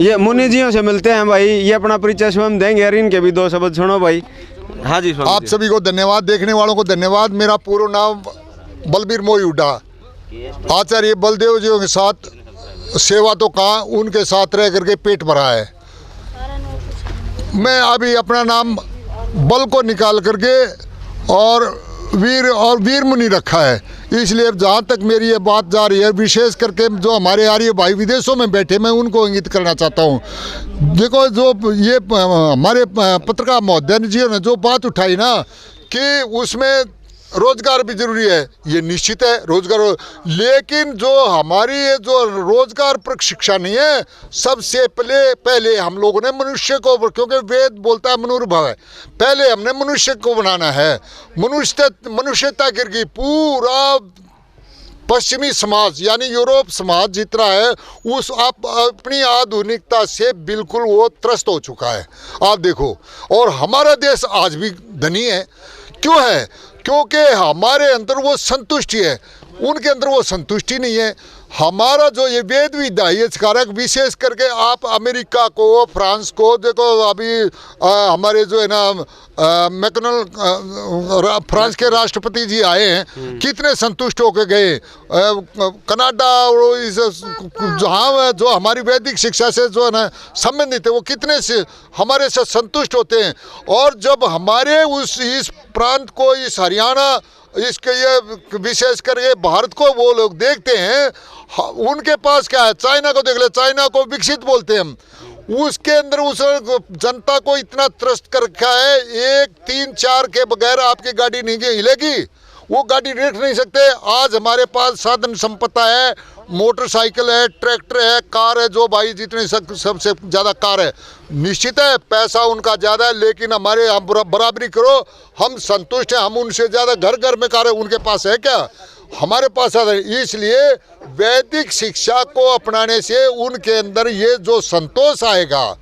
ये मुनि जियों से मिलते हैं भाई, ये अपना परिचय स्वयं देंगे और इनके भी दो शब्द सुनो भाई। हाँ जी स्वामी आप जी। सभी को धन्यवाद, देखने वालों को धन्यवाद। मेरा पूरा नाम बलबीर मोई हुड्डा, आचार्य बलदेव जी के साथ सेवा तो कहाँ, उनके साथ रह करके पेट भरा है। मैं अभी अपना नाम बल को निकाल करके और वीर मुनि रखा है, इसलिए जहाँ तक मेरी ये बात जा रही है, विशेष करके जो हमारे आर्य भाई विदेशों में बैठे, मैं उनको इंगित करना चाहता हूँ। देखो जो ये हमारे पत्रकार महोदय जी ने जो बात उठाई ना कि उसमें रोजगार भी जरूरी है, ये निश्चित है रोजगार, लेकिन जो हमारी ये जो रोजगार पर शिक्षा नहीं है, सबसे पहले हम लोगों ने मनुष्य को, क्योंकि वेद बोलता है मनुर्भव है, पहले हमने मनुष्य को बनाना है। मनुष्यता करके पूरा पश्चिमी समाज यानी यूरोप समाज जितना है उस आप अपनी आधुनिकता से बिल्कुल वो त्रस्त हो चुका है। आप देखो, और हमारा देश आज भी धनी है, क्यों है? क्योंकि हमारे अंदर वो संतुष्टि है, उनके अंदर वो संतुष्टि नहीं है। हमारा जो ये वेद विद्या ये कारक, विशेष करके आप अमेरिका को, फ्रांस को देखो, अभी हमारे जो है ना मैक्रोन फ्रांस के राष्ट्रपति जी आए हैं, कितने संतुष्ट होकर गए। कनाडा जहाँ जो हमारी वैदिक शिक्षा से जो है ना संबंधित है, वो कितने से हमारे से संतुष्ट होते हैं। और जब हमारे इस प्रांत को, इस हरियाणा, इसके ये विशेष करके भारत को वो लोग देखते हैं, उनके पास क्या है, चाइना को देख ले, चाइना को विकसित बोलते हैं हम, उसके अंदर उस जनता को इतना त्रस्त कर रखा है, 1 3 4 के बगैर आपकी गाड़ी नहीं हिलेगी, वो गाड़ी देख नहीं सकते। आज हमारे पास साधन संपत्ति है, मोटरसाइकिल है, ट्रैक्टर है, कार है, जो भाई जितने सबसे ज़्यादा कार है, निश्चित है पैसा उनका ज़्यादा है, लेकिन हमारे हम बराबरी करो, हम संतुष्ट हैं, हम उनसे ज़्यादा घर घर में कार है, उनके पास है क्या? हमारे पास है। इसलिए वैदिक शिक्षा को अपनाने से उनके अंदर ये जो संतोष आएगा,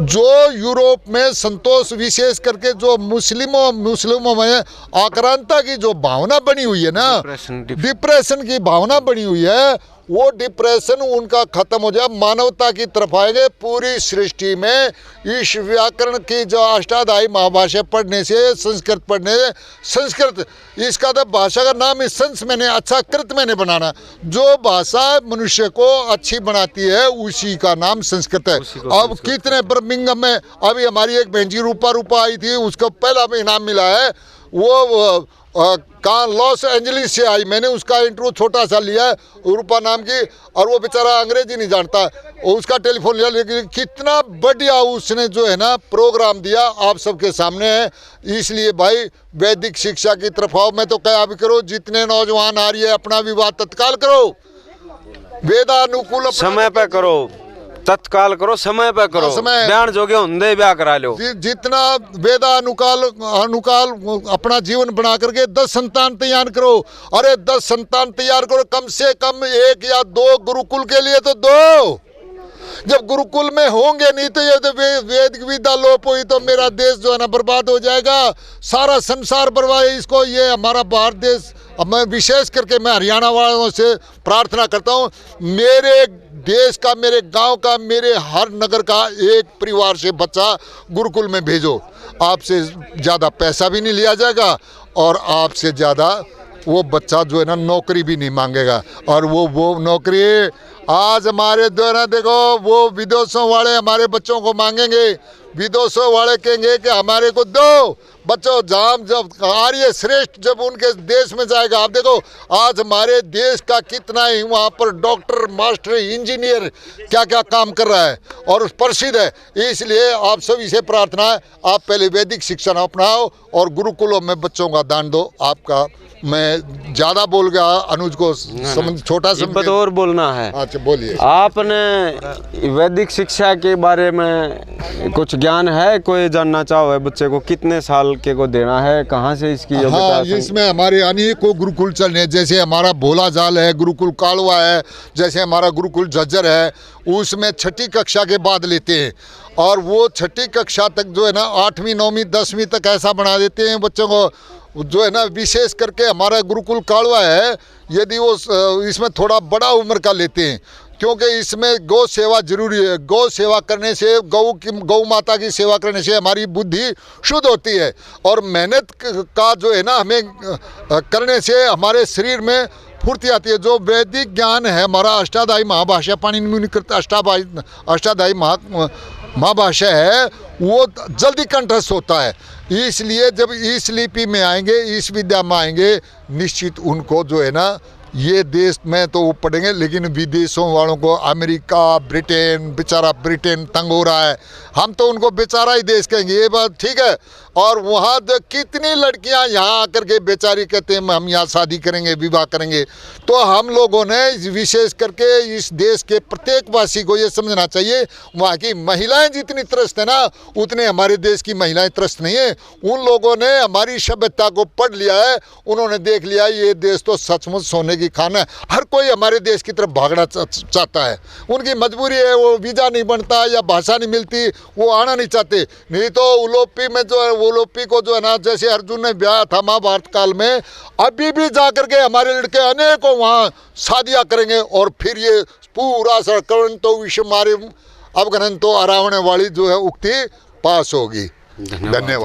जो यूरोप में संतोष, विशेष करके जो मुस्लिमों में आक्रांता की जो भावना बनी हुई है ना, डिप्रेशन की भावना बनी हुई है, वो डिप्रेशन उनका खत्म हो जाए, मानवता की तरफ आएंगे। पूरी सृष्टि में इस व्याकरण की जो अष्टाध्यायी महाभाषा पढ़ने से, संस्कृत पढ़ने से, संस्कृत इसका तो भाषा का नाम इस संस मैंने अच्छा कृत मैंने बनाना, जो भाषा मनुष्य को अच्छी बनाती है उसी का नाम संस्कृत है। अब कितने बर्मिंघम में अभी हमारी एक बहन जी रूपा आई थी, उसको पहला इनाम मिला है, वो कहाँ लॉस एंजलिस से आई, मैंने उसका इंटरव्यू छोटा सा लिया है, रूपा नाम की, और वो बेचारा अंग्रेजी नहीं जानता, उसका टेलीफोन लिया, लेकिन कितना बढ़िया उसने जो है ना प्रोग्राम दिया, आप सबके सामने है। इसलिए भाई वैदिक शिक्षा की तरफ आओ, मैं तो क्या भी करो, जितने नौजवान आ रही है अपना विवाह तत्काल करो, वेदानुकूल समय पे करो, तत्काल करो, समय पे करो, ब्याह जोगे हुंदे ब्याह करा लो। जितना अनुकाल अपना जीवन बना करके 10 संतान तैयार करो। अरे 10 संतान तैयार करो, कम से कम 1 या 2 गुरुकुल के लिए तो दो। जब गुरुकुल में होंगे नहीं तो ये वैदिक विद्या लोप हुई तो मेरा देश जो है ना बर्बाद हो जाएगा, सारा संसार बर्बाद है। इसको ये हमारा भारत देश, अब मैं विशेष करके मैं हरियाणा वालों से प्रार्थना करता हूँ, मेरे देश का, मेरे गांव का, मेरे हर नगर का एक परिवार से बच्चा गुरुकुल में भेजो। आपसे ज़्यादा पैसा भी नहीं लिया जाएगा और आपसे ज़्यादा वो बच्चा जो है ना नौकरी भी नहीं मांगेगा। और वो नौकरी आज हमारे द्वारा देखो, वो विदेशों वाले हमारे बच्चों को मांगेंगे, विदेशों वाले कहेंगे कि हमारे को दो बच्चों। जब आर्य श्रेष्ठ जब उनके देश में जाएगा, आप देखो आज हमारे देश का कितना ही वहाँ पर डॉक्टर, मास्टर, इंजीनियर क्या क्या काम कर रहा है और प्रसिद्ध है। इसलिए आप सभी से प्रार्थना है, आप पहले वैदिक शिक्षा अपनाओ और गुरुकुलों में बच्चों का दान दो। आपका मैं ज़्यादा बोल गया, अनुज को छोटा सा और बोलना है। अच्छा बोलिए। आपने वैदिक शिक्षा के बारे में कुछ ज्ञान है, कोई जानना चाहो बच्चे को कितने साल के को देना है, कहाँ से इसकी योग्यता? हाँ, इसमें हमारे अनेकों गुरुकुल चल रहे, जैसे हमारा भोला जाल है, गुरुकुल कालवा है, जैसे हमारा गुरुकुल झज्जर है, उसमें 6ठी कक्षा के बाद लेते हैं और वो 6ठी कक्षा तक जो है ना 8वीं 9वीं 10वीं तक ऐसा बना देते हैं बच्चों को, जो है ना। विशेष करके हमारा गुरुकुल कालवा है, यदि वो इसमें थोड़ा बड़ा उम्र का लेते हैं, क्योंकि इसमें गौ सेवा जरूरी है। गौ सेवा करने से गौ माता की सेवा करने से हमारी बुद्धि शुद्ध होती है और मेहनत का जो है ना हमें करने से हमारे शरीर में फुर्ती आती है। जो वैदिक ज्ञान है हमारा अष्टाध्यायी महाभाष्य पाणिनि मुनि कृत अष्टाध्यायी महाभाष्य है वो जल्दी कंठस्थ होता है। इसलिए जब इस लिपि में आएंगे, इस विद्या में आएंगे, निश्चित उनको जो है ना ये देश में तो वो पढ़ेंगे, लेकिन विदेशों वालों को अमेरिका, ब्रिटेन, बेचारा ब्रिटेन तंग हो रहा है, हम तो उनको बेचारा ही देश कहेंगे, ये बात ठीक है। और वहाँ कितनी लड़कियाँ यहाँ आकर के बेचारी कहते हैं हम यहाँ शादी करेंगे, विवाह करेंगे। तो हम लोगों ने विशेष करके इस देश के प्रत्येक वासी को ये समझना चाहिए, वहाँ की महिलाएं जितनी त्रस्त है ना उतने हमारे देश की महिलाएं त्रस्त नहीं है। उन लोगों ने हमारी सभ्यता को पढ़ लिया है, उन्होंने देख लिया ये देश तो सचमुच सोने की खान है। हर कोई हमारे देश की तरफ भागना चाहता है, उनकी मजबूरी है, वो वीज़ा नहीं बनता या भाषा नहीं मिलती, वो आना नहीं चाहते। नहीं तो उलोपी में जो है उलोपी को जो है ना, जैसे अर्जुन ने ब्याह था महाभारत काल में, अभी भी जा करके हमारे लड़के अनेकों वहाँ शादियाँ करेंगे और फिर ये पूरा सकरण तो विश्व मारे अवगणन तो अरावण वाली जो है उक्ति पास होगी। धन्यवाद।